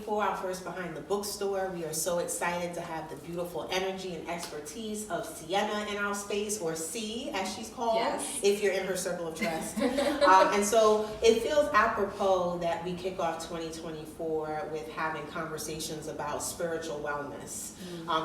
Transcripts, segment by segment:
2024, our first Behind the Bookstore. We are so excited to have the beautiful energy and expertise of Sienna in our space, or C as she's called, if you're in her circle of trust. And so it feels apropos that we kick off 2024 with having conversations about spiritual wellness.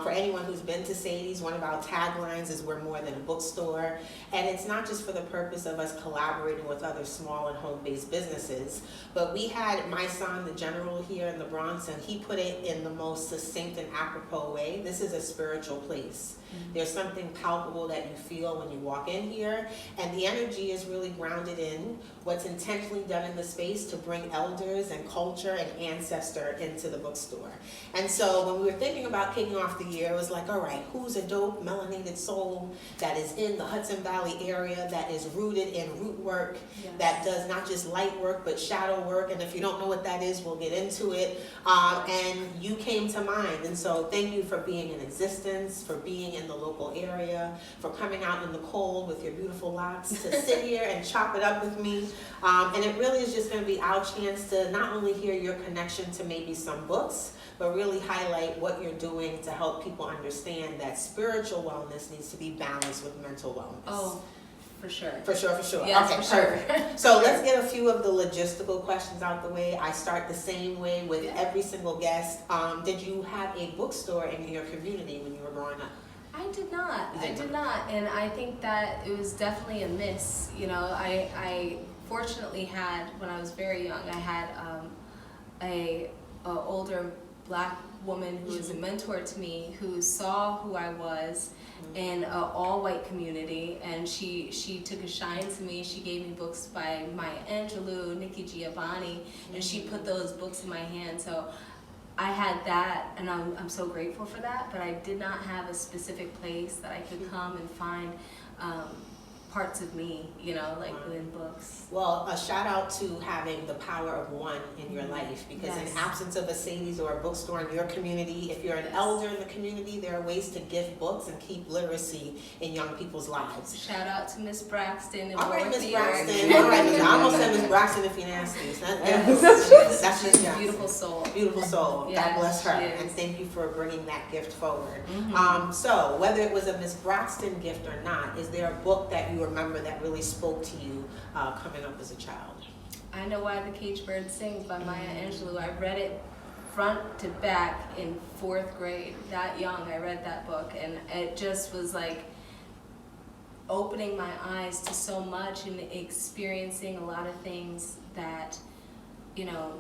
For anyone who's been to Sadie's, one of our taglines is we're more than a bookstore. And it's not just for the purpose of us collaborating with other small and home-based businesses, but we had my son, the general here in the Bronx, and he put it in the most succinct and apropos way. This is a spiritual place. There's something palpable that you feel when you walk in here, and the energy is really grounded in what's intentionally done in the space to bring elders and culture and ancestor into the bookstore. And so when we were thinking about kicking off the year, it was like, all right, who's a dope melanated soul that is in the Hudson Valley area, that is rooted in root work, that does not just light work but shadow work, and if you don't know what that is, we'll get into it. And you came to mind, and so thank you for being in existence, for being in the local area, for coming out in the cold with your beautiful locks to sit here and chop it up with me. And it really is just going to be our chance to not only hear your connection to maybe some books, but really highlight what you're doing to help people understand that spiritual wellness needs to be balanced with mental wellness. Oh, for sure. For sure, for sure. Yes, okay, for sure. perfect. So let's get a few of the logistical questions out the way. I start the same way with every single guest. Did you have a bookstore in your community when you were growing up? I did not. And I think that it was definitely a miss. You know, I fortunately had, when I was very young, I had a older Black woman who was a mentor to me, who saw who I was in an all-white community, and she took a shine to me. She gave me books by Maya Angelou, Nikki Giovanni, and she put those books in my hand. So I had that, and I'm so grateful for that, but I did not have a specific place that I could come and find parts of me, you know, like within books. Well, a shout out to having the power of one in your life, because in absence of a Sadie's or a bookstore in your community, if you're an elder in the community, there are ways to gift books and keep literacy in young people's lives. Shout out to Miss Braxton. All right, Miss Braxton. All right, I almost said Miss Braxton if you're nasty. That's She's a beautiful soul. Beautiful soul. Yes, God bless her. she is. And thank you for bringing that gift forward. So whether it was a Miss Braxton gift or not, is there a book that you remember that really spoke to you coming up as a child? I Know Why the Caged Bird Sings by Maya Angelou. I read it front to back in 4th grade. That young, I read that book, and it just was like opening my eyes to so much and experiencing a lot of things that, you know,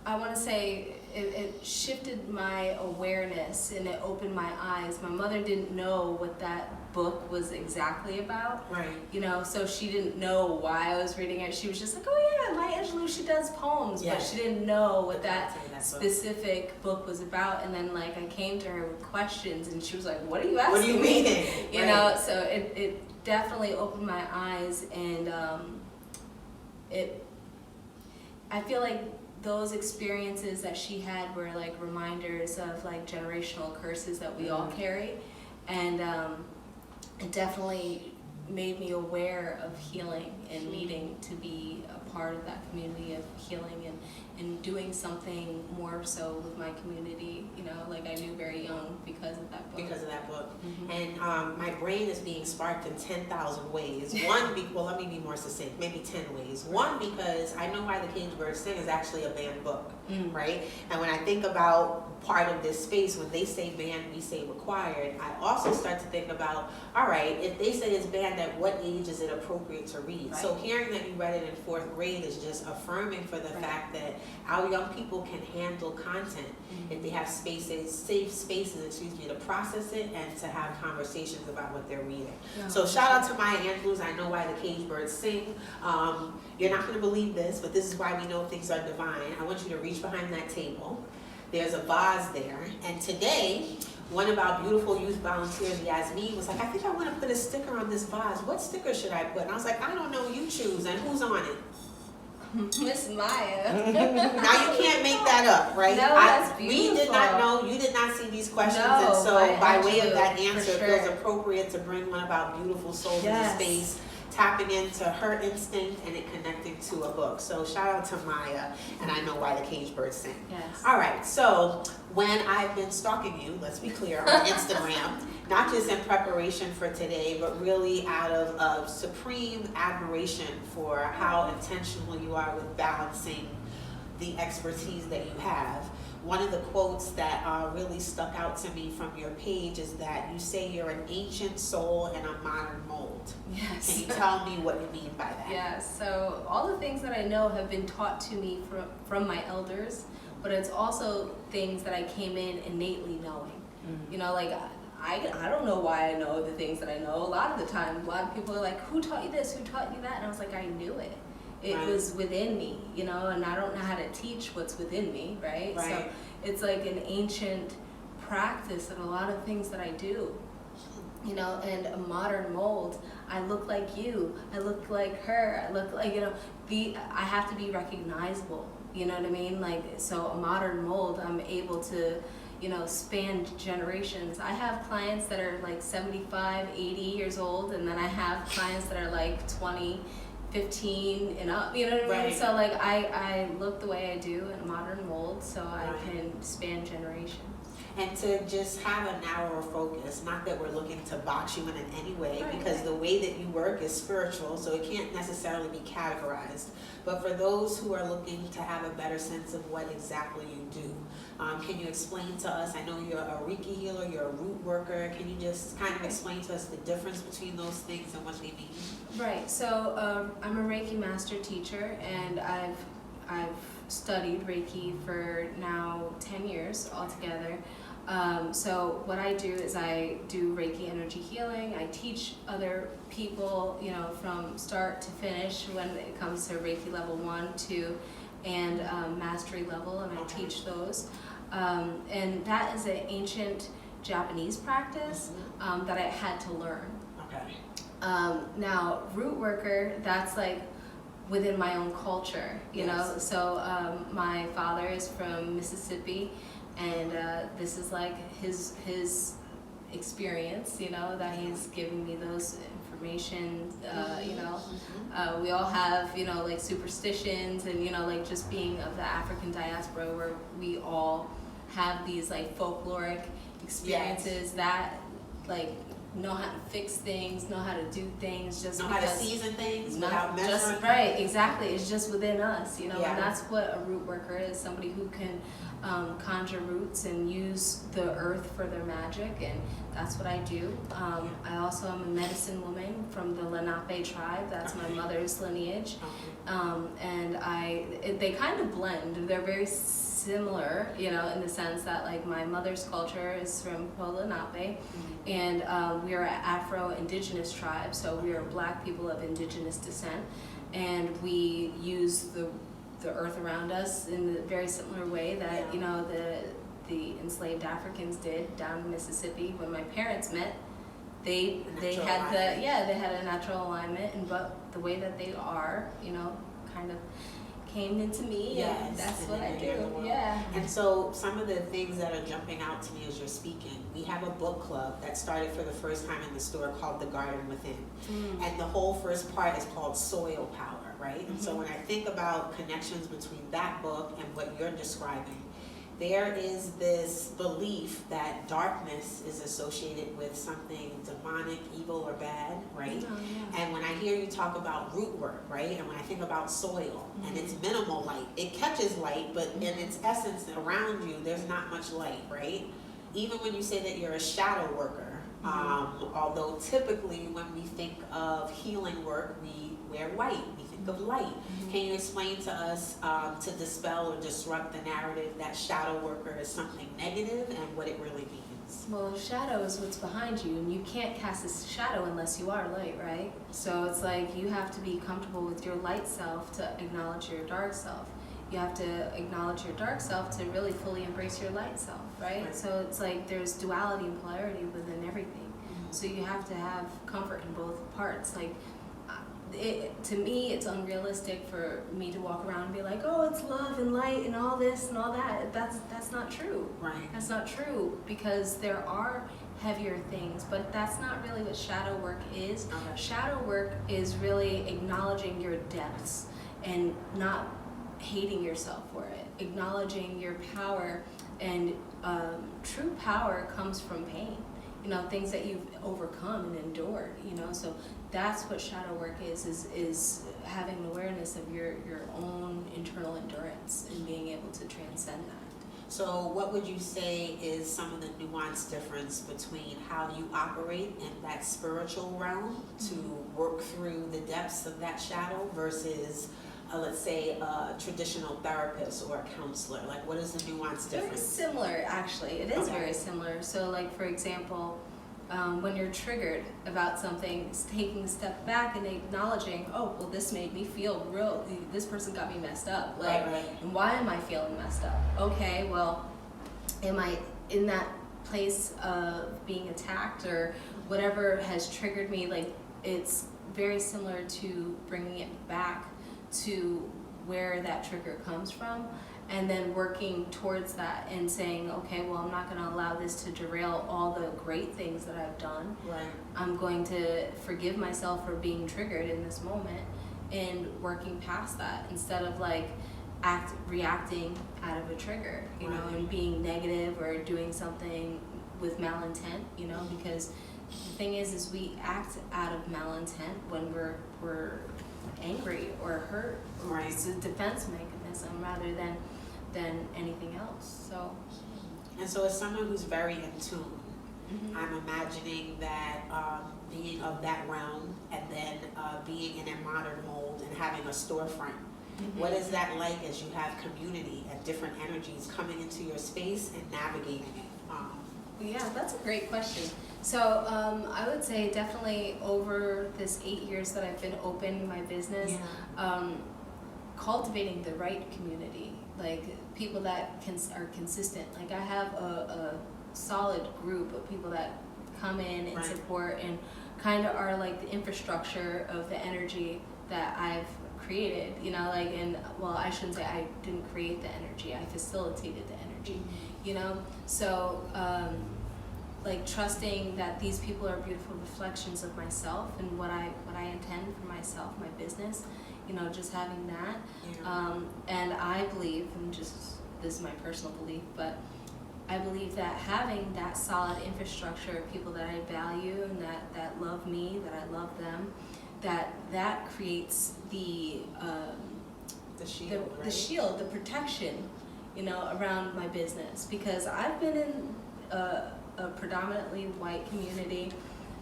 I want to say it shifted my awareness and it opened my eyes. My mother didn't know what that book was exactly about. Right. You know, so she didn't know why I was reading it. She was just like, oh yeah, Maya Angelou, she does poems. But she didn't know what that specific book was about. And then like I came to her with questions and she was like, what are you asking What are you reading? You know, so it definitely opened my eyes, and I feel like those experiences that she had were like reminders of like generational curses that we all carry, and it definitely made me aware of healing and needing to be a part of that community of healing and doing something more so with my community, you know, like I knew very young because of that book. Because of that book. And my brain is being sparked in 10,000 ways. Well, let me be more succinct, maybe 10 ways. One, because I Know Why the Caged Bird Sing is actually a banned book, right? And when I think about part of this space, when they say banned, we say required, I also start to think about, all right, if they say it's banned, at what age is it appropriate to read? Right. So hearing that you read it in 4th grade is just affirming for the fact that our young people can handle content if they have spaces, safe spaces, to process it and to have conversations about what they're reading. So shout out to Maya Angelou's I Know Why the Caged Birds Sing. You're not going to believe this, but this is why we know things are divine. I want you to reach behind that table. There's a vase there, and today, one of our beautiful youth volunteers, Yasmin, was like, I think I want to put a sticker on this vase. What sticker should I put? And I was like, I don't know, you choose, and who's on it? Miss Maya. Now you can't make that up, right? No, that's beautiful. We did not know, you did not see these questions, No, and so by way of that for answer, sure. it feels appropriate to bring one of our beautiful souls into space tapping into her instinct and it connecting to a book. So shout out to Maya, and I know why the cage birds sing. Yes. All right, so when I've been stalking you, let's be clear, on Instagram, not just in preparation for today, but really out of supreme admiration for how intentional you are with balancing the expertise that you have. One of the quotes that really stuck out to me from your page is that you say you're an ancient soul in a modern mold. Yes. Can you tell me what you mean by that? Yeah, so all the things that I know have been taught to me from my elders, but it's also things that I came in innately knowing. Mm-hmm. You know, like I don't know why I know the things that I know. A lot of the time, a lot of people are like, who taught you this? Who taught you that? And I was like, I knew it. It right. was within me, you know, and I don't know how to teach what's within me, right? So it's like an ancient practice and a lot of things that I do, you know, and a modern mold. I look like you, I look like her, I look like, you know, I have to be recognizable, you know what I mean? Like, so a modern mold, I'm able to, you know, span generations. I have clients that are like 75, 80 years old, and then I have clients that are like 20, 15 and up, you know what I mean? So like I look the way I do in a modern mold, so I can span generations. And to just have a narrower focus, not that we're looking to box you in any way, because the way that you work is spiritual, so it can't necessarily be categorized. But for those who are looking to have a better sense of what exactly you do, can you explain to us, I know you're a Reiki healer, you're a root worker, can you just kind of explain to us the difference between those things and what they mean? Right, so I'm a Reiki master teacher, and I've studied Reiki for now 10 years altogether. So what I do is I do Reiki energy healing. I teach other people, you know, from start to finish when it comes to Reiki level 1, 2, and mastery level, and I teach those. And that is an ancient Japanese practice that I had to learn. Now, root worker, that's like within my own culture, you know. So my father is from Mississippi, and this is like his experience, you know, that he's giving me those information, you know. We all have, you know, like superstitions, and, you know, like just being of the African diaspora, where we all have these like folkloric experiences that like know how to fix things, know how to do things, just know how to season things without measuring. Just right, exactly. It's just within us, you know, and that's what a root worker is, somebody who can conjure roots and use the earth for their magic, and that's what I do. I also am a medicine woman from the Lenape tribe. That's my mother's lineage, and they kind of blend. They're very similar, you know, in the sense that like my mother's culture is from Lenape, and we are an Afro-Indigenous tribe, so we are Black people of indigenous descent, and we use the earth around us in a very similar way that you know the enslaved Africans did down in Mississippi. When my parents met, they had a natural alignment, and but the way that they are, you know, kind of came into me, and that's what I do. And so some of the things that are jumping out to me as you're speaking, we have a book club that started for the first time in the store called The Garden Within, and the whole first part is called Soil Power, right? And so when I think about connections between that book and what you're describing, there is this belief that darkness is associated with something demonic, evil, or bad, right? And when I hear you talk about root work, right, and when I think about soil, and it's minimal light, it catches light, but in its essence around you, there's not much light, right? Even when you say that you're a shadow worker, although typically when we think of healing work, we wear white, we think of light. Can you explain to us, to dispel or disrupt the narrative that shadow worker is something negative and what it really means? Well, shadow is what's behind you, and you can't cast a shadow unless you are light, right? So it's like you have to be comfortable with your light self to acknowledge your dark self. You have to acknowledge your dark self to really fully embrace your light self, right? So it's like there's duality and polarity within everything. So you have to have comfort in both parts. Like, to me, it's unrealistic for me to walk around and be like, oh, it's love and light and all this and all that. That's not true. Right. That's not true, because there are heavier things, but that's not really what shadow work is. Okay. Shadow work is really acknowledging your depths and not hating yourself for it, acknowledging your power, and true power comes from pain, you know, things that you've overcome and endured, you know. So that's what shadow work is having awareness of your own internal endurance and being able to transcend that. So what would you say is some of the nuanced difference between how you operate in that spiritual realm to work through the depths of that shadow versus, let's say, a traditional therapist or a counselor? Like, what is the nuanced difference? Very similar, actually. It is Okay. very similar. So, like, for example, when you're triggered about something, taking a step back and acknowledging, oh, well, this made me feel real, this person got me messed up. Like, Right. and why am I feeling messed up? Okay, well, am I in that place of being attacked or whatever has triggered me? Like, it's very similar to bringing it back to where that trigger comes from, and then working towards that and saying, okay, well, I'm not going to allow this to derail all the great things that I've done. Right. I'm going to forgive myself for being triggered in this moment and working past that instead of like reacting out of a trigger, you know, Right. and being negative or doing something with malintent, you know, because the thing is we act out of malintent when we're angry or hurt. Right. It's a defense mechanism rather than anything else. So. And so as someone who's very in tune, Mm-hmm. I'm imagining that being of that realm and then being in a modern mold and having a storefront. Mm-hmm. What is that like as you have community and different energies coming into your space and navigating it? Yeah, that's a great question. So I would say definitely over this 8 years that I've been open in my business, cultivating the right community, like people that are consistent. Like I have a solid group of people that come in and Right. support and kind of are like the infrastructure of the energy that I've created, you know, like, and well, I shouldn't say I didn't create the energy, I facilitated the energy, you know. So like trusting that these people are beautiful reflections of myself and what I intend for myself, my business, you know, just having that. And I believe, and just this is my personal belief, but I believe that having that solid infrastructure of people that I value and that love me, that I love them, that creates the shield, the shield, the protection, you know, around my business. Because I've been in a predominantly white community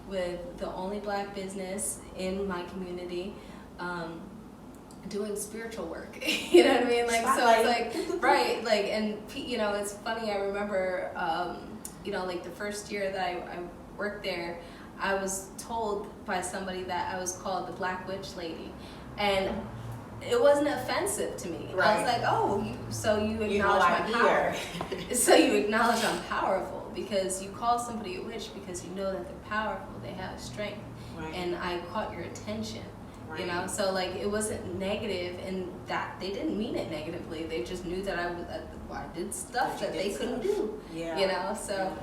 with the only black business in my community, doing spiritual work. You know what I mean? Like, so it's like, right, like, and you know, it's funny, I remember, you know, like the first year that I worked there, I was told by somebody that I was called the Black Witch Lady, and it wasn't offensive to me. Right. I was like, oh, so you acknowledge my power. So you acknowledge I'm powerful, because you call somebody a witch because you know that they're powerful, they have strength, Right. and I caught your attention. Right. You know, so like it wasn't negative, and that they didn't mean it negatively. They just knew that I did stuff that they couldn't do. Yeah. You know, so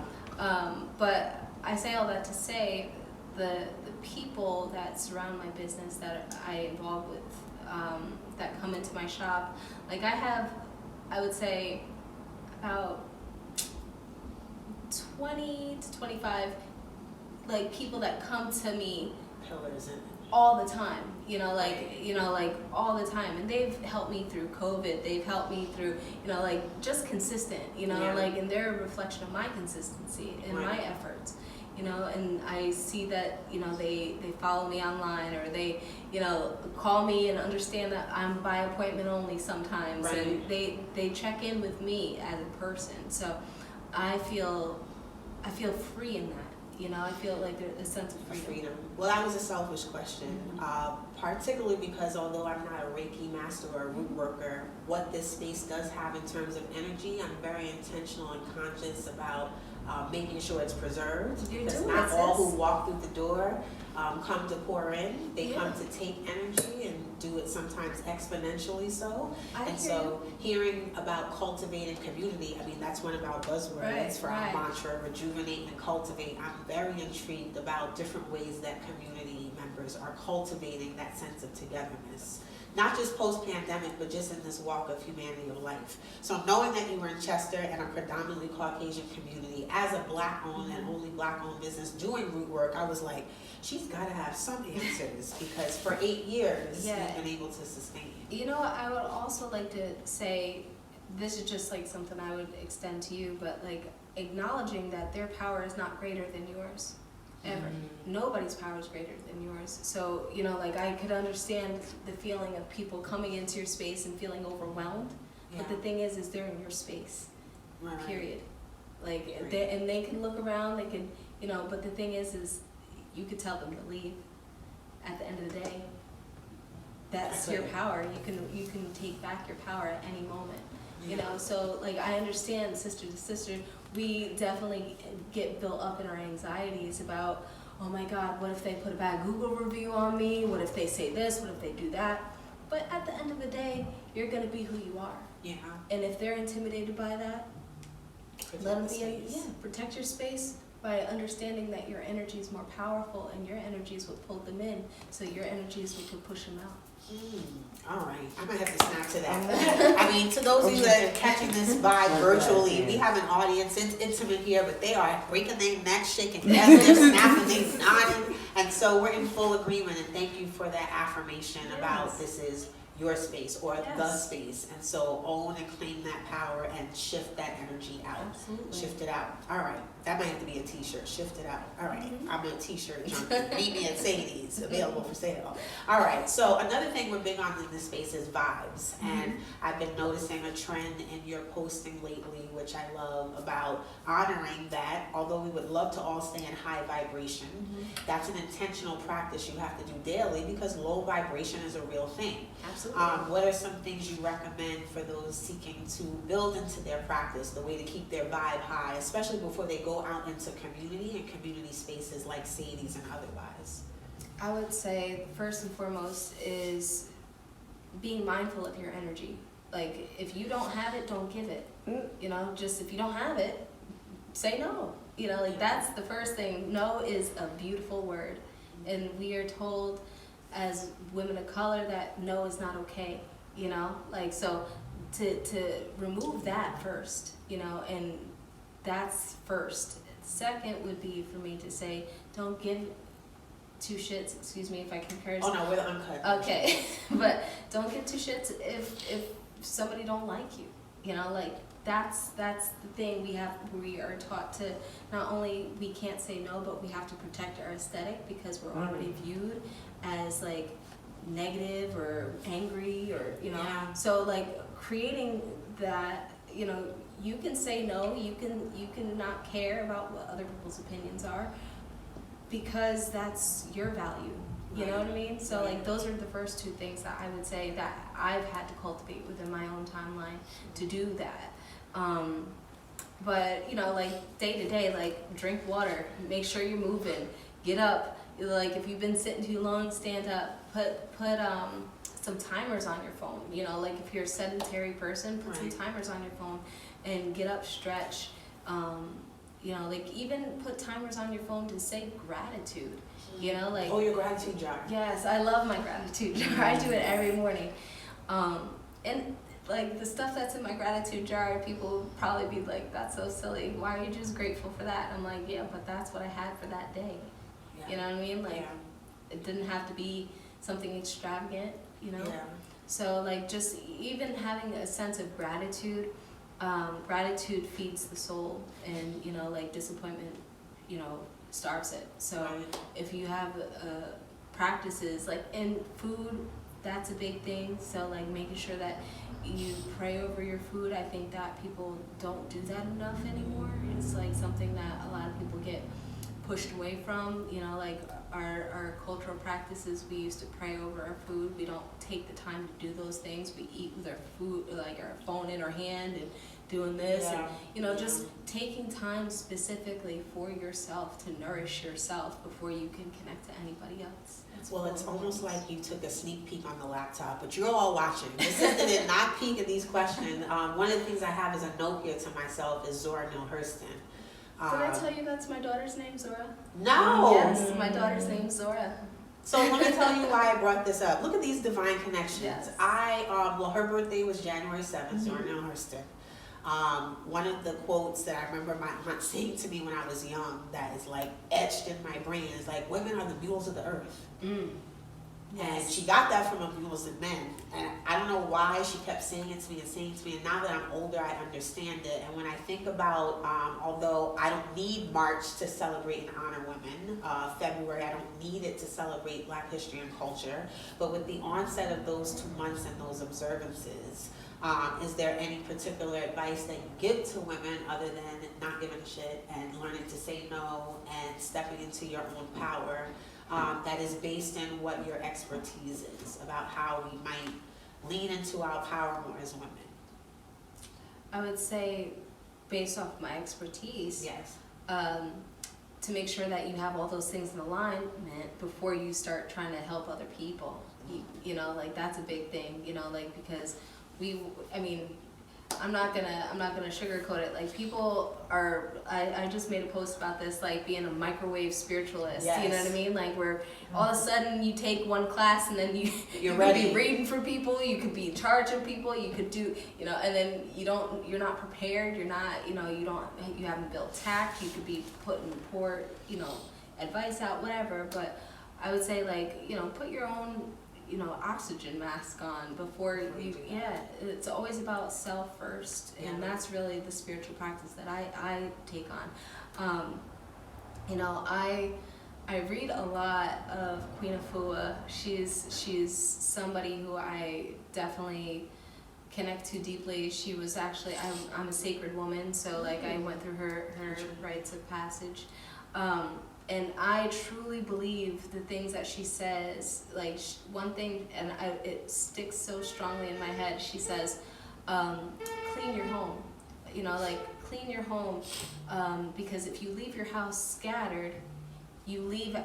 but I say all that to say the people that surround my business that I involve with, that come into my shop, like I have, I would say about 20 to 25 like people that come to me Pillars in all the time, you know, like all the time, and they've helped me through COVID, they've helped me through, you know, like just consistent, you know, Yeah. like, and they're a reflection of my consistency and Right. my efforts, you know, and I see that, you know, they follow me online, or they, you know, call me and understand that I'm by appointment only sometimes, Right. and they check in with me as a person, so I feel free in that. You know, I feel like there's a sense of freedom. Well, that was a selfish question, particularly because although I'm not a Reiki master or a root worker, what this space does have in terms of energy, I'm very intentional and conscious about making sure it's preserved, You because do, not it all says. who walk through the door come to pour in. They Yeah. come to take energy and do it sometimes exponentially so. I And hear so hearing about cultivating community, I mean, that's one of our buzzwords Right, for right. our mantra, rejuvenate and cultivate. I'm very intrigued about different ways that community members are cultivating that sense of togetherness. Not just post-pandemic, but just in this walk of humanity or life. So knowing that you were in Chester and a predominantly Caucasian community, as a Black-owned and only Black-owned business doing root work, I was like, she's got to have some answers, because for 8 years, Yeah. we've been able to sustain. You know, I would also like to say, this is just like something I would extend to you, but like acknowledging that their power is not greater than yours. Ever. Nobody's power is greater than yours. So, you know, like I could understand the feeling of people coming into your space and feeling overwhelmed. Yeah. But the thing is they're in your space. Right. Period. Like, Right. they can look around, they can, you know, but the thing is you could tell them to leave at the end of the day. That's your power. You can take back your power at any moment. You know, so like I understand sister to sister, we definitely get built up in our anxieties about, oh my God, what if they put a bad Google review on me? What if they say this? What if they do that? But at the end of the day, you're gonna be who you are. Yeah. And if they're intimidated by that, let them be in, protect your space by understanding that your energy is more powerful and your energies will pull them in, so your energies will push them out. All right, I might have to snap to that. I mean, to those of you that are catching this vibe virtually, we have an audience intimate here, but they are breaking their necks, shaking heads, they're snapping, they're nodding, and so we're in full agreement. And thank you for that affirmation about this is your space or the space, and so own and claim that power and shift that energy out. Absolutely. Shift it out. All right, that might have to be a T-shirt. Shift it out. All right, I'm a T-shirt junkie. Meet me at Sadie's, available for sale. All right, so another thing we're big on in this space is vibes, and I've been noticing a trend in your posting lately, which I love, about honoring that. Although we would love to all stay in high vibration, that's an intentional practice you have to do daily, because low vibration is a real thing. Absolutely. What are some things you recommend for those seeking to build into their practice, the way to keep their vibe high, especially before they go out into community and community spaces like Sadie's and otherwise? I would say first and foremost is being mindful of your energy. Like, if you don't have it, don't give it. You know, just if you don't have it, say no. You know, like that's the first thing. No is a beautiful word. And we are told as women of color that no is not okay, you know? Like, so to remove that first, you know, and that's first. Second would be for me to say, don't give two shits, excuse me if I can curse. Oh no, we're the uncut. Okay, but don't give two shits if somebody don't like you, you know, like that's the thing we are taught to, not only we can't say no, but we have to protect our aesthetic because we're already viewed as like negative or angry or, you know, so like creating that, you know, you can say no, you can not care about what other people's opinions are because that's your value. You know what I mean? So like those are the first two things that I would say that I've had to cultivate within my own timeline to do that. But you know, like day to day, like drink water, make sure you're moving, get up. Like if you've been sitting too long, stand up. Put some timers on your phone. You know, like if you're a sedentary person, put some timers on your phone and get up, stretch. You know, like even put timers on your phone to say gratitude. You know, like your gratitude jar. Yes, I love my gratitude jar. I do it every morning. And like the stuff that's in my gratitude jar, people probably be like, "That's so silly. Why are you just grateful for that?" I'm like, "Yeah, but that's what I had for that day." You know what I mean? Like it didn't have to be something extravagant. You know. Yeah. So like just even having a sense of gratitude. Gratitude feeds the soul, and you know, like disappointment, you know, starves it. So if you have practices like in food, that's a big thing. So like making sure that you pray over your food. I think that people don't do that enough anymore. It's like something that a lot of people get pushed away from. You know, like our cultural practices, we used to pray over our food. We don't take the time to do those things. We eat with our food, like our phone in our hand, and doing this, and just taking time specifically for yourself to nourish yourself before you can connect to anybody else. Well, it's almost like you took a sneak peek on the laptop, but you're all watching. The sister did not peek at these questions. One of the things I have as a note here to myself is Zora Neale Hurston. Did I tell you that's my daughter's name, Zora? No! Yes, my daughter's name's Zora. So let me tell you why I brought this up. Look at these divine connections. Yes. Her birthday was January 7th, Zora Neale Hurston. One of the quotes that I remember my aunt saying to me when I was young that is like etched in my brain is like, women are the mules of the earth. Yes. And she got that from mules and men. And I don't know why she kept saying it to me. And now that I'm older, I understand it. And when I think about, although I don't need March to celebrate and honor women, February, I don't need it to celebrate Black history and culture. But with the onset of those 2 months and those observances, is there any particular advice that you give to women other than not giving a shit and learning to say no and stepping into your own power, that is based in what your expertise is about how we might lean into our power more as women? I would say, based off my expertise, yes, to make sure that you have all those things in alignment before you start trying to help other people. Like that's a big thing, because I'm not gonna sugarcoat it. Like people are, I just made a post about this, like being a microwave spiritualist. Yes. You know what I mean? Like where all of a sudden you take one class and then you You're could ready. be reading for people, you could be in charge of people, you could do, and then you're not prepared. You're not, you haven't built tact. You could be putting poor, advice out, whatever. But I would say put your own oxygen mask on before you, it's always about self first, and that's really the spiritual practice that I take on. I read a lot of Queen Afua. She's somebody who I definitely connect to deeply. She was actually, I'm a sacred woman, so I went through her rites of passage. And I truly believe the things that she says, one thing, and it sticks so strongly in my head, she says, clean your home, clean your home, because if you leave your house scattered, you leave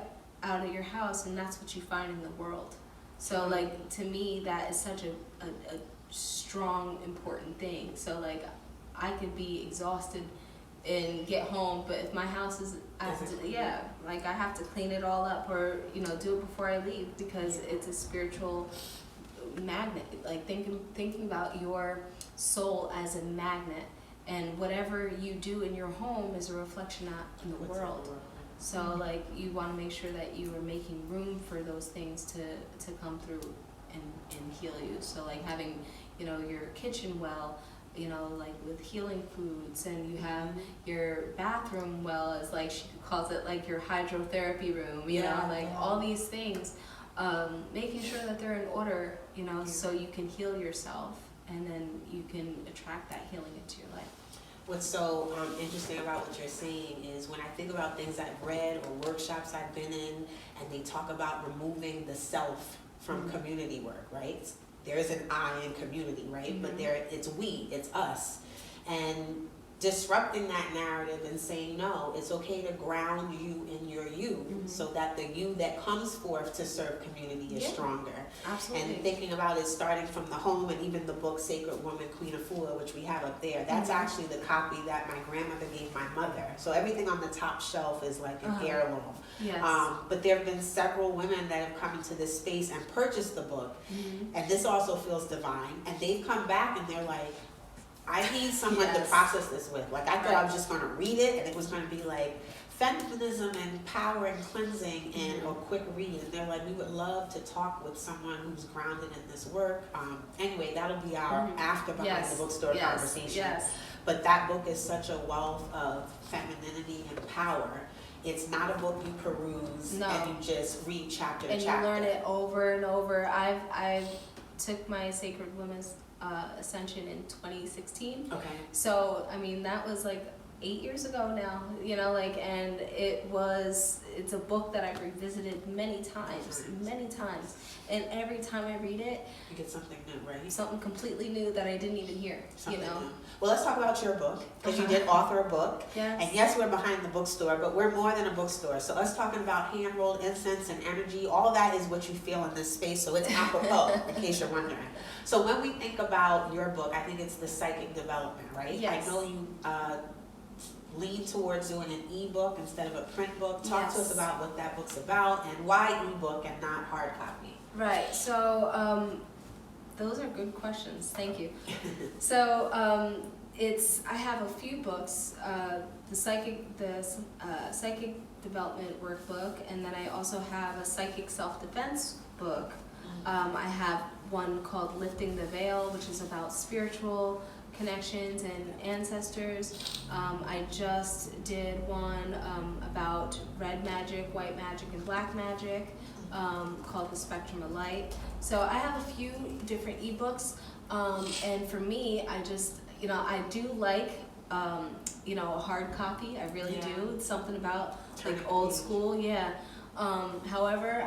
out of your house and that's what you find in the world. So to me, that is such a strong, important thing. So I could be exhausted and get home, but if my house is, I have to clean it all up or do it before I leave, because it's a spiritual magnet. Thinking about your soul as a magnet, and whatever you do in your home is a reflection out in the world. So you want to make sure that you are making room for those things to come through and heal you. So having your kitchen well, with healing foods, and you have your bathroom well, as she calls it, your hydrotherapy room, all these things, making sure that they're in order, so you can heal yourself, and then you can attract that healing into your life. What's so interesting about what you're saying is when I think about things I've read or workshops I've been in, and they talk about removing the self from community work, right? There is an I in community, right? But it's we, it's us. And disrupting that narrative and saying, no, it's okay to ground you in your you, so that the you that comes forth to serve community is stronger. Absolutely. And thinking about it starting from the home, and even the book Sacred Woman, Queen Afua, which we have up there, that's actually the copy that my grandmother gave my mother. So everything on the top shelf is an heirloom. Yes. But there have been several women that have come into this space and purchased the book, and this also feels divine, and they've come back and they're like, I need someone to process this with. I thought I was just going to read it and it was going to be feminism and power and cleansing and a quick read. And they're like, we would love to talk with someone who's grounded in this work. Anyway, that'll be our after behind the bookstore conversation. Yes. But that book is such a wealth of femininity and power. It's not a book you peruse and you just read chapter to chapter. And you learn it over and over. I took my Sacred Women's Ascension in 2016. Okay. So, that was 8 years ago now, and it's a book that I've revisited many times, and every time I read it, you get something new, right? Something completely new that I didn't even hear, New. Well, let's talk about your book, because you did author a book. Yes. And yes, we're behind the bookstore, but we're more than a bookstore. So us talking about hand-rolled incense and energy, all that is what you feel in this space, so it's apropos, in case you're wondering. So when we think about your book, I think it's the psychic development, right? Yes. I know you lean towards doing an ebook instead of a print book. Talk to us about what that book's about and why ebook and not hard copy. Right. So those are good questions. Thank you. So I have a few books, the psychic development workbook, and then I also have a psychic self-defense book. I have one called Lifting the Veil, which is about spiritual connections and ancestors. I just did one about red magic, white magic, and black magic, called The Spectrum of Light. So I have a few different ebooks, and for me, I just, I do like, a hard copy. I really do. It's something about like old school, however,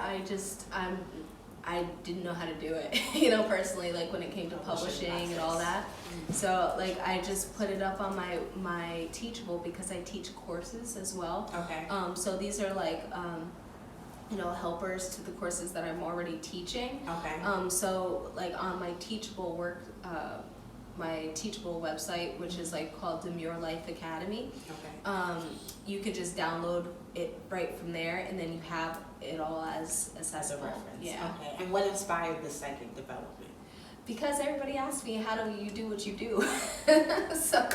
I didn't know how to do it, personally, like when it came to publishing and all that. So like I just put it up on my Teachable, because I teach courses as well. Okay. So these are like helpers to the courses that I'm already teaching. Okay. So like on my Teachable my Teachable website, which is like called DeMure Life Academy. Okay. You could just download it right from there, and then you have it all as accessible. As a reference. Yeah. Okay. And what inspired the psychic development? Because everybody asks me, how do you do what you do? So,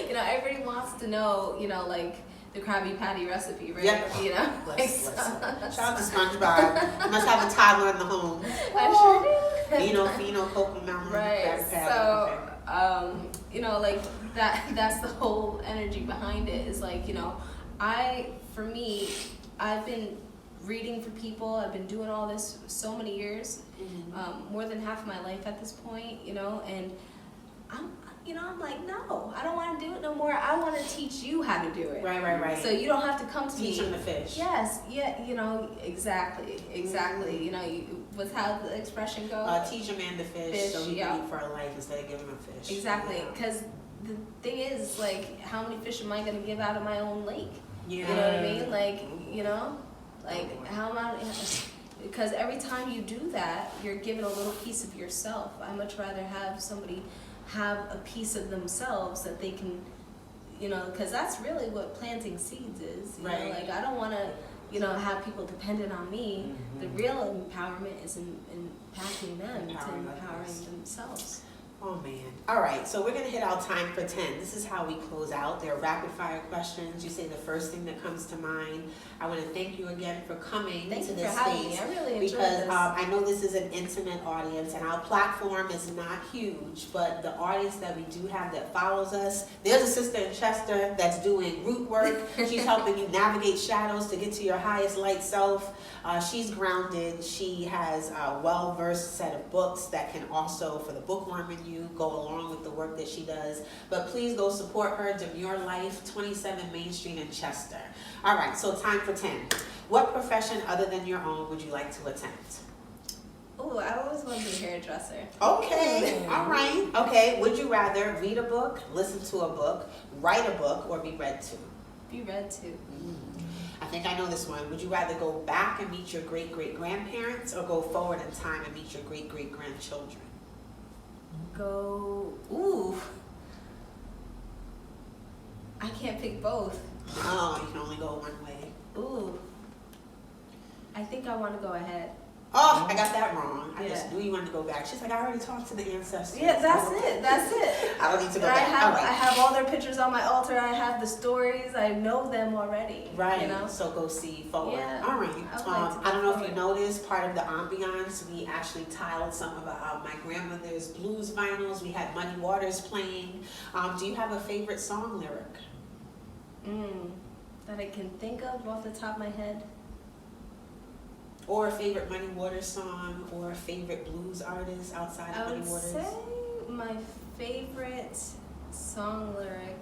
everybody wants to know, like the Krabby Patty recipe, right? Yep. Listen. Shout out to SpongeBob. You must have a toddler in the home. I sure do. Fino, Cocoa Mountain, Right. Krabby Patty. So, okay. like that's the whole energy behind it, is like, for me, I've been reading for people. I've been doing all this so many years, more than half of my life at this point, and I'm like, no, I don't want to do it no more. I want to teach you how to do it. Right. So you don't have to come to me. Teach them to fish. Yes, exactly. What's how the expression goes? Teach a man to fish so he can eat for a life instead of giving him a fish. Exactly, because the thing is, like, how many fish am I going to give out of my own lake? Yeah. You know what I mean? Like, how am I? Because every time you do that, you're giving a little piece of yourself. I much rather have somebody have a piece of themselves that they can, because that's really what planting seeds is. You know? Like, I don't want to, have people dependent on me. The real empowerment is impacting them to empowering themselves. Oh man. All right, so we're going to hit our time for 10. This is how we close out. They're rapid fire questions. You say the first thing that comes to mind. I want to thank you again for coming to this space. Thank you for having me. I really enjoyed because this. I know this is an intimate audience, and our platform is not huge, but the audience that we do have that follows us, there's a sister in Chester that's doing root work. She's helping you navigate shadows to get to your highest light self. She's grounded. She has a well-versed set of books that can also, for the bookworm in you, go along with the work that she does. But please go support her, DeMure Life, 27 Main Street in Chester. All right, so time for 10. What profession other than your own would you like to attempt? Oh, I always wanted to be a hairdresser. Okay, all right. Okay, would you rather read a book, listen to a book, write a book, or be read to? Be read to. I think I know this one. Would you rather go back and meet your great-great-grandparents or go forward in time and meet your great-great-grandchildren? Ooh. I can't pick both. Oh, you can only go one way. Ooh. I think I want to go ahead. Oh, I got that wrong. I just knew you wanted to go back. She's like, I already talked to the ancestors. Yeah, that's it. I don't need to go back. I have all their pictures on my altar. I have the stories. I know them already. Right. So go see forward. Yeah. All right. I don't know if you noticed, part of the ambiance, we actually tiled some of my grandmother's blues vinyls. We had Muddy Waters playing. Do you have a favorite song lyric? That I can think of off the top of my head. Or a favorite Muddy Waters song, or a favorite blues artist outside of Muddy Waters? I would say my favorite song lyric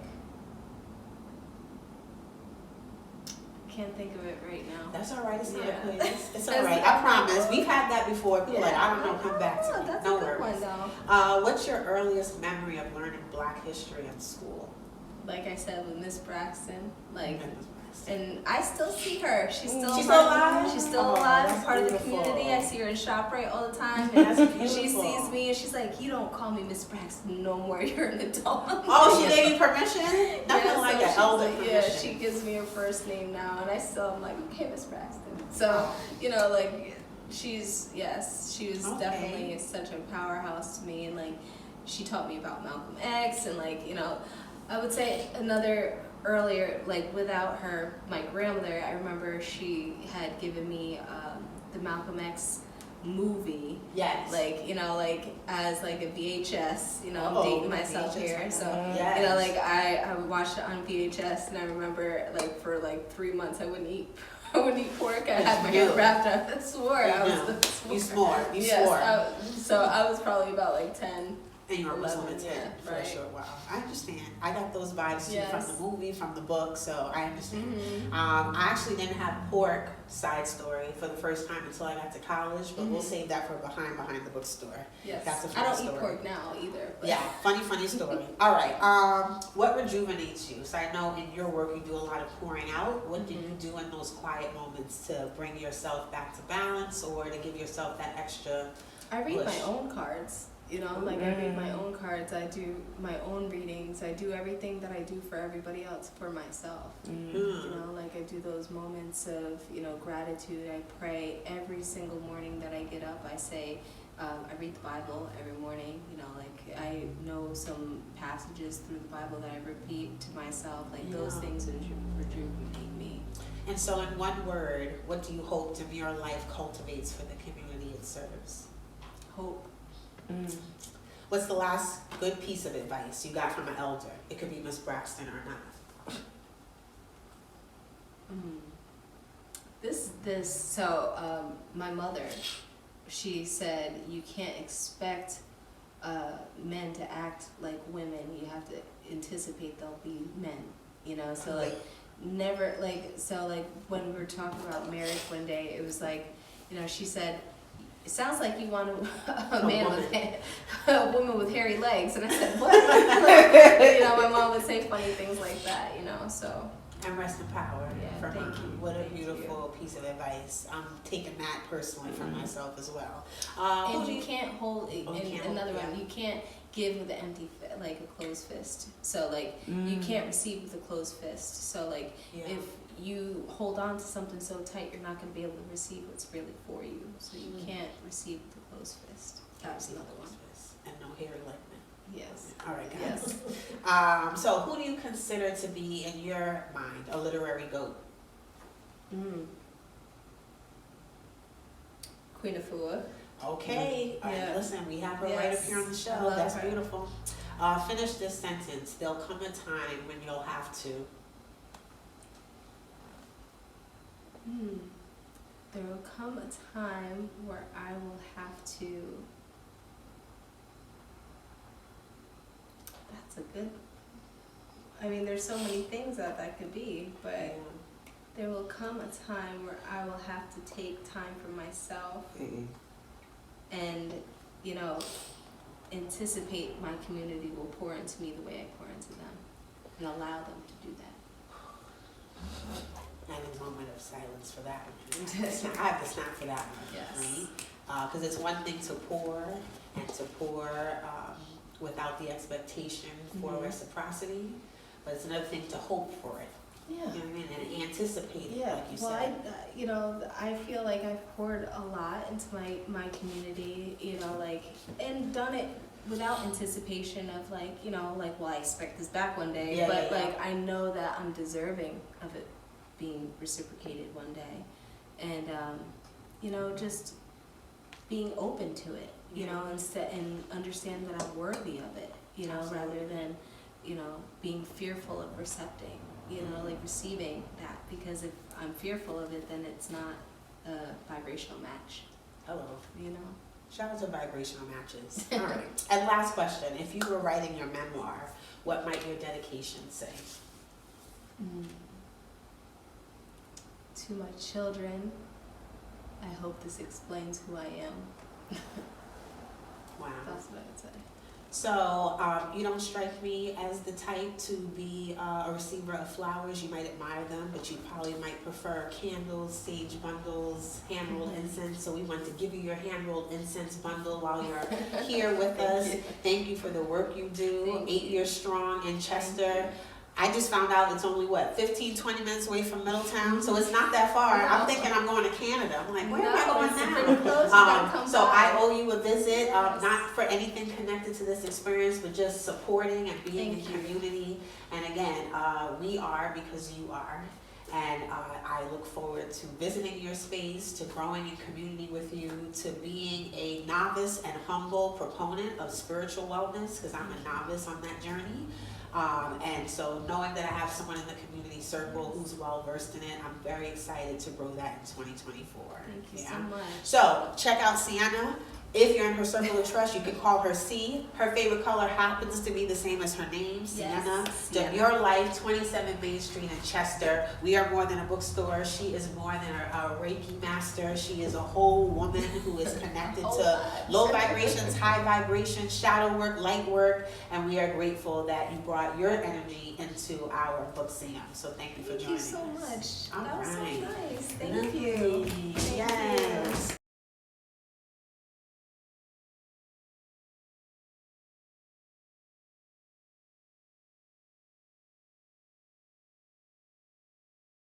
can't think of it right now. That's all right. It's not a Yeah. quiz. It's all right. I promise. We've had that before. People are like, I don't know. Come back to me. That's No a good worries. one, though. What's your earliest memory of learning Black history in school? Like I said with Miss Braxton, like. Miss Braxton. And I still see her. She's still alive. She's still alive. That's Part beautiful. of the community. I see her in ShopRite all the time. That's And beautiful. she sees me and she's like, "You don't call me Miss Braxton no more. You're an adult." Oh, she gave you permission? Nothing Yeah, like so an she's elder like, permission. yeah, she gives me her first name now, and I still am like, okay, Miss Braxton. So you know, like she was definitely such a powerhouse to me, and like she taught me about Malcolm X, and like I would say another. Earlier, like without her, my grandmother, I remember she had given me the Malcolm X movie. Yes. Like, like as like a VHS, I'm dating myself VHS, here. So, yes. like I would watch it on VHS, and I remember like for like 3 months I wouldn't eat pork. I had my hair wrapped up. I swore I was You swore. So I was probably about like 10. And you're a Muslim, for right. sure. Wow, I understand. I got those vibes too from the movie, from the book, so I understand. Mm-hmm. I actually didn't have pork side story for the first time until I got to college, but we'll save that for behind the bookstore. Yes, that's a I don't story. eat pork now either. But. Yeah, funny story. All right. What rejuvenates you? So I know in your work you do a lot of pouring out. What do you do in those quiet moments to bring yourself back to balance, or to give yourself that extra? I read my own cards. I read my own cards, I do my own readings, I do everything that I do for everybody else for myself. I do those moments of, gratitude. I pray every single morning that I get up. I say, I read the Bible every morning, I know some passages through the Bible that I repeat to myself, those things rejuvenate me. And so in one word, what do you hope DeMure Life cultivates for the community it serves? Hope. What's the last good piece of advice you got from an elder? It could be Miss Braxton or not. My mother, she said you can't expect men to act like women. You have to anticipate they'll be men. When we were talking about marriage one day, it was like, she said, it sounds like you want a woman with hairy legs. And I said, what? My mom would say funny things like that, so. And rest in power for thank mom. you. What a Thank beautiful piece of advice. I'm taking that personally for myself as well. And you can't hold, you can't give with an empty, like a closed fist. So you can't receive with a closed fist. So if you hold on to something so tight, you're not going to be able to receive what's really for you. So you can't receive with a closed fist. That was another one. And no hairy like men. Yes. All right, guys. So who do you consider to be, in your mind, a literary goat? Queen Afua. Okay. All right, listen, we have her right up here on the show. That's beautiful. Finish this sentence. There'll come a time when you'll have to. There will come a time where I will have to. That's a good. There's so many things that could be, but there will come a time where I will have to take time for myself and, anticipate my community will pour into me the way I pour into them and allow them to do that. And a moment of silence for that one. I have to snap for that one. Yes. Right? Because it's one thing to pour without the expectation for reciprocity, but it's another thing to hope for it. Yeah. You know what I mean? And anticipate it, like you said. I feel like I've poured a lot into my community, and done it without anticipation of I expect this back one day, I know that I'm deserving of it being reciprocated one day, and just being open to it, and understand that I'm worthy of it, rather than being fearful of receiving that, because if I'm fearful of it, then it's not a vibrational match. Hello. Shout out to vibrational matches. All right. And last question: if you were writing your memoir, what might your dedication say? To my children, I hope this explains who I am. Wow. That's what I would say. So, you don't strike me as the type to be a receiver of flowers. You might admire them, but you probably might prefer candles, sage bundles, hand-rolled incense. So we want to give you your hand-rolled incense bundle while you're here with us. Thank you for the work you do. 8 years strong in Chester. I just found out it's only, 15, 20 minutes away from Middletown, so it's not that far. I'm thinking I'm going to Canada. I'm like, where am I going now? So I owe you a visit, not for anything connected to this experience, but just supporting and being in community. And again, we are because you are. And I look forward to visiting your space, to growing in community with you, to being a novice and humble proponent of spiritual wellness, because I'm a novice on that journey. And so knowing that I have someone in the community circle who's well versed in it, I'm very excited to grow that in 2024. Thank you so much. So check out Sienna. If you're in her circle of trust, you can call her C. Her favorite color happens to be the same as her name, Sienna. DeMure Life, 27 Main Street in Chester. We are more than a bookstore. She is more than a Reiki master. She is a whole woman who is connected to low vibrations, high vibrations, shadow work, light work, and we are grateful that you brought your energy into our book Siam. So thank you for joining us. Thank you so much. All that was so right. nice. Thank you. Yes.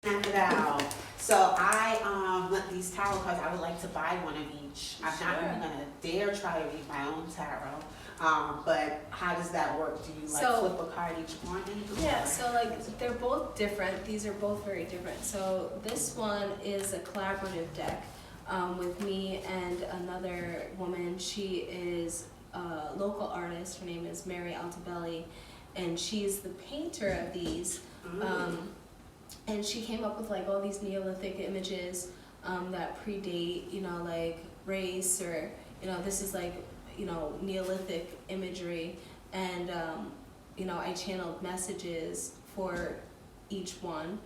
It out. So these tarot cards, I would like to buy one of each. I'm not even gonna dare try to read my own tarot. But how does that work? Do you flip a card each morning? Yeah, so they're both different. These are both very different. So this one is a collaborative deck with me and another woman. She is a local artist. Her name is Mary Altabelli, and she's the painter of these. And she came up with all these Neolithic images that predate, race, or, this is Neolithic imagery. And, I channeled messages for each one.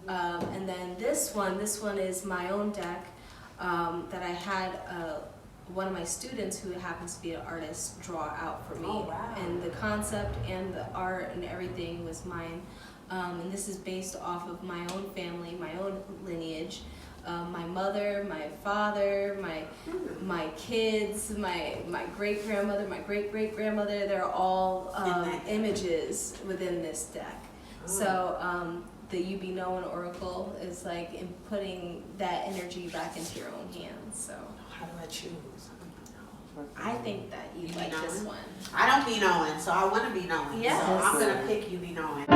And then this one is my own deck that I had one of my students who happens to be an artist draw out for me. Oh, wow. And the concept and the art and everything was mine. And this is based off of my own family, my own lineage. My mother, my father, my kids, my great-grandmother, my great-great-grandmother, they're all images within this deck. So the You Be Known Oracle is in putting that energy back into your own hands. So how do I choose? I think that you like this one. I don't be knowing, so I want to be knowing. Yes. So I'm going to pick You Be Knowing.